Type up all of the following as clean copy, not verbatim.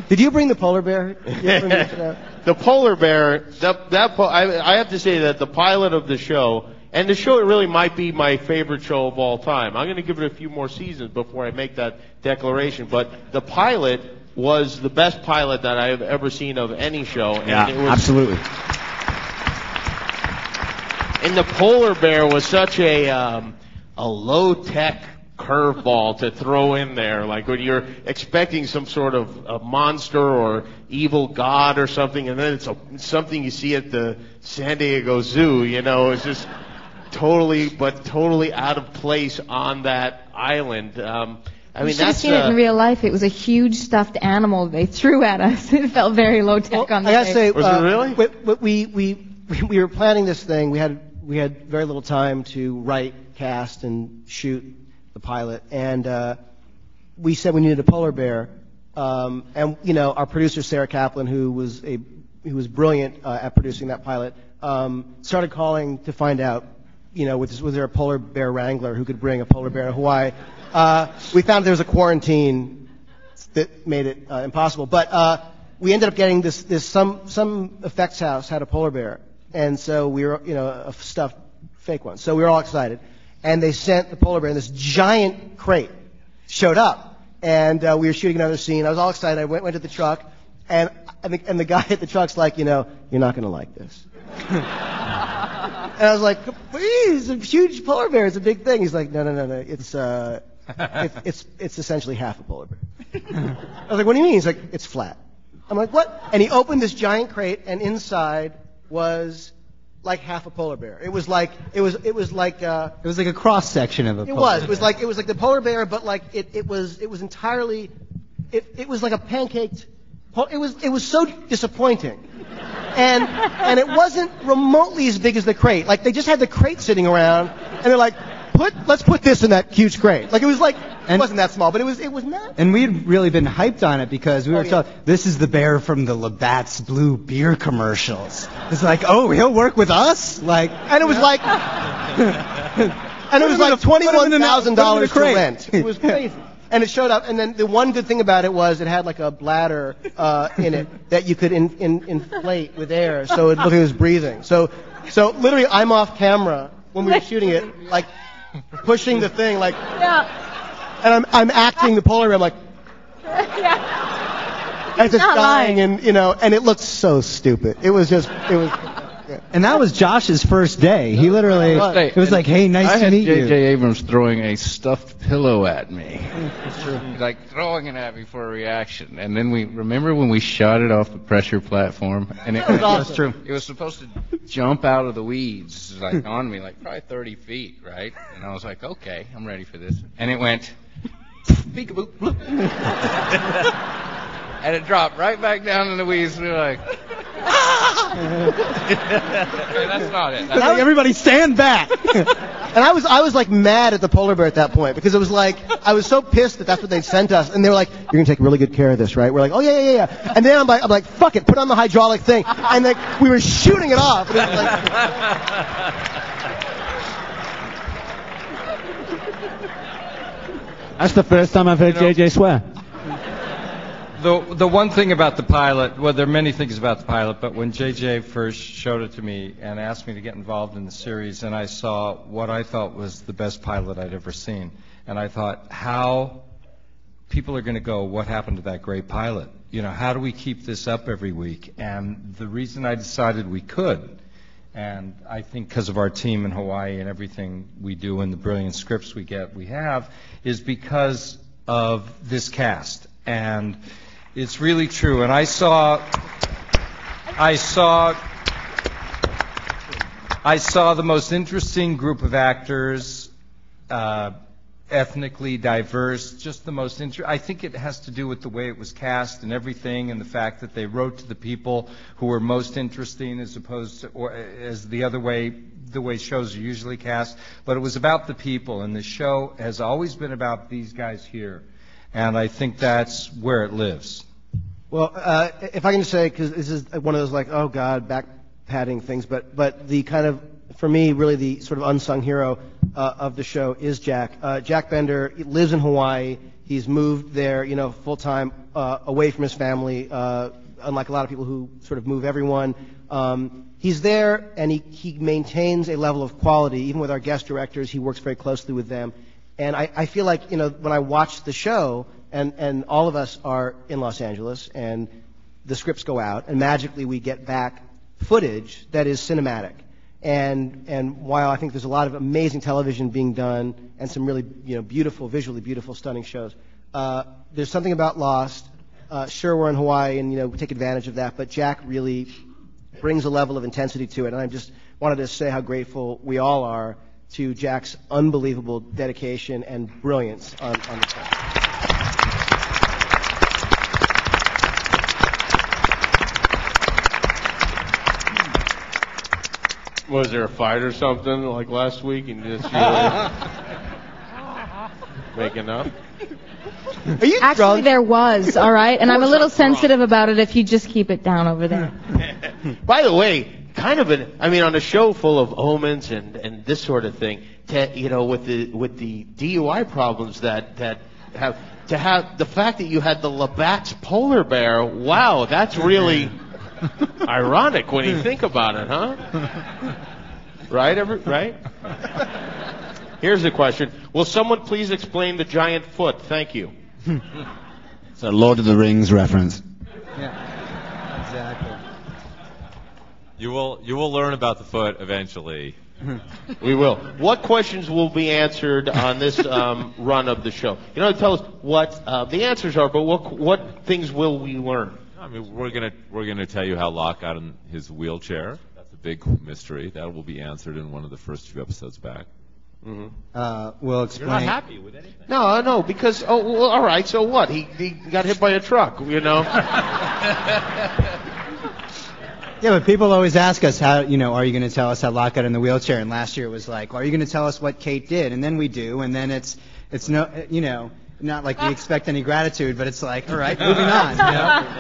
Did you bring the polar bear? Yeah. The polar bear. I have to say that the pilot of the show, and the show really might be my favorite show of all time. I'm going to give it a few more seasons before I make that declaration. But the pilot was the best pilot that I have ever seen of any show. And yeah, absolutely. And the polar bear was such a low-tech curveball to throw in there, like when you're expecting some sort of a monster or evil god or something, and then it's something you see at the San Diego Zoo. You know, it's just totally out of place on that island. I mean, you should have seen it in real life. It was a huge stuffed animal they threw at us. It felt very low tech on the I gotta say, was it really? We were planning this thing. We had very little time to write, cast, and shoot the pilot, and we said we needed a polar bear. And you know, our producer Sarah Kaplan, who was brilliant at producing that pilot, started calling to find out, you know, was there a polar bear wrangler who could bring a polar bear to Hawaii? We found there was a quarantine that made it impossible, but we ended up getting some effects house had a polar bear, and so we were, you know, a stuffed fake one. So we were all excited, and they sent the polar bear in this giant crate. Showed up, and we were shooting another scene. I was all excited. I went to the truck, and the guy at the truck's like, you know, you're not going to like this. And I was like, please, a huge polar bear is a big thing. He's like, no, it's essentially half a polar bear. I was like, what do you mean? He's like, it's flat. I'm like, what? And he opened this giant crate, and inside was like half a polar bear. It was like a cross section of a polar bear. It was like the polar bear, but like it was entirely it was like a pancaked. It was so disappointing. And it wasn't remotely as big as the crate. Like they just had the crate sitting around, and they're like, let's put this in that huge crate. Like it was like it wasn't that small, but it was not. And we had really been hyped on it because we were told this is the bear from the Labatt's Blue beer commercials. It's like, oh, he'll work with us, like, and it was like, and it was like $21,000 to rent. It was crazy. And it showed up, and then the one good thing about it was it had like a bladder in it that you could inflate with air, so it looked like it was breathing. So literally, I'm off camera when we were shooting it, like pushing the thing, like, and I'm acting the polar bear, I'm like, as it's dying, and you know, and it looked so stupid. It was. And that was Josh's first day. He literally, it was like, hey, nice to meet you. I had J.J. Abrams throwing a stuffed pillow at me. That's true. Like throwing it at me for a reaction. And then remember when we shot it off the pressure platform? And it was awesome. That's true. It was supposed to jump out of the weeds, like on me, like probably 30 feet, right? And I was like, okay, I'm ready for this. And it went, peekaboo, bloop. And it dropped right back down in the weeds. We were like, that's not it. Like, everybody stand back. And I was like mad at the polar bear at that point because it was like I was so pissed that that's what they sent us, and they were like, "You're gonna take really good care of this, right?" We're like, "Oh yeah." And then I'm like, "Fuck it, put on the hydraulic thing," and like we were shooting it off. And it was like, that's the first time I've heard JJ swear. The one thing about the pilot, well, there are many things about the pilot, but when JJ first showed it to me and asked me to get involved in the series, and I saw what I thought was the best pilot I'd ever seen, and I thought, how people are going to go, what happened to that great pilot? You know, how do we keep this up every week? And the reason I decided we could, and I think because of our team in Hawaii and everything we do and the brilliant scripts we have, is because of this cast. And it's really true. And I saw the most interesting group of actors, ethnically diverse, just the most I think it has to do with the way it was cast and everything, and the fact that they wrote to the people who were most interesting as opposed to, or as the other way, the way shows are usually cast. But it was about the people, and the show has always been about these guys here. And I think that's where it lives. well, if I can just say, because this is one of those like, oh God, back padding things, but the kind of, for me, really the sort of unsung hero of the show is Jack. Jack Bender lives in Hawaii. He's moved there, full time, away from his family, unlike a lot of people who sort of move everyone. He's there, and he maintains a level of quality. Even with our guest directors, he works very closely with them. And I feel like, when I watch the show, and all of us are in Los Angeles, and the scripts go out, and magically we get back footage that is cinematic. And while I think there's a lot of amazing television being done, and some really, beautiful, visually beautiful, stunning shows, there's something about Lost. Sure, we're in Hawaii, and, we take advantage of that, but Jack really brings a level of intensity to it. And I just wanted to say how grateful we all are to Jack's unbelievable dedication and brilliance on the show. Was there a fight or something like last week and just really making up? Are you Actually, drunk? there was, all right? And I'm a little sensitive about it if you just keep it down over there. By the way, on a show full of omens and this sort of thing, with the DUI problems that have the fact that you had the Labatt's polar bear, wow, that's really ironic when you think about it, huh? Right? Here's the question. Will someone please explain the giant foot? Thank you. It's a Lord of the Rings reference. Yeah, exactly. You will learn about the foot eventually. We will. What questions will be answered on this run of the show? Tell us what the answers are, but what things will we learn? We're gonna tell you how Locke got in his wheelchair. That's a big mystery. That will be answered in one of the first few episodes back. Mm-hmm. We'll explain. You're not happy with anything. No, because all right. So what? He got hit by a truck. Yeah, but people always ask us how, are you going to tell us how Locke got in the wheelchair? And last year it was like, well, are you going to tell us what Kate did? And then we do, and then it's no, not like we expect any gratitude, but it's like, all right, moving on.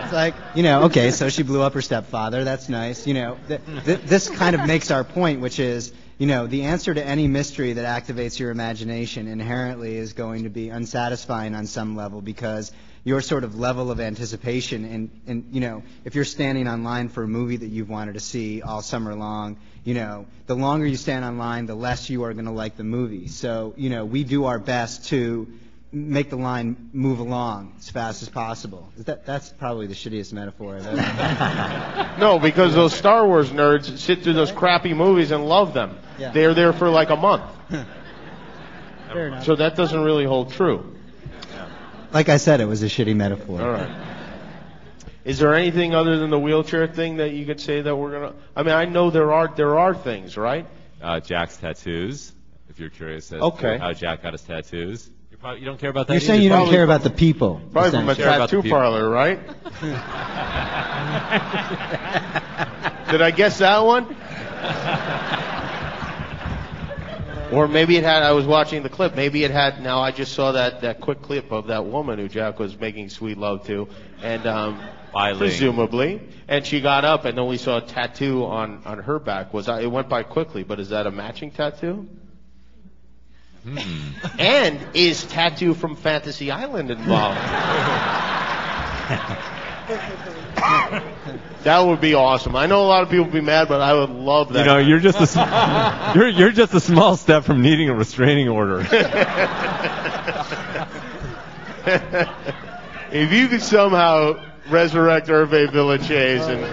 It's like, okay, so she blew up her stepfather. That's nice. This kind of makes our point, which is, the answer to any mystery that activates your imagination inherently is going to be unsatisfying on some level, because your sort of level of anticipation and if you're standing online for a movie that you've wanted to see all summer long, the longer you stand online, the less you are going to like the movie. So, we do our best to make the line move along as fast as possible. That's probably the shittiest metaphor I've ever. No, because those Star Wars nerds sit through those crappy movies and love them. Yeah. They're there for like a month. Fair enough. So that doesn't really hold true. Like I said, it was a shitty metaphor. All right. Is there anything other than the wheelchair thing that you could say that we're gonna? I know there are things, right? Jack's tattoos. If you're curious as Okay. to how Jack got his tattoos, you don't care about that. You're saying you don't care about the people. Probably from a essentially. tattoo parlor, right? Did I guess that one? Or maybe it had, I was watching the clip, maybe it had, now I just saw that quick clip of that woman who Jack was making sweet love to, and presumably, and she got up and then we saw a tattoo on her back. It went by quickly, but is that a matching tattoo? And is Tattoo from Fantasy Island involved? That would be awesome. I know a lot of people would be mad, but I would love that. You're just you're just a small step from needing a restraining order. If you could somehow resurrect Hervé Villachez and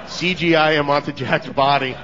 CGI him onto Jack's body.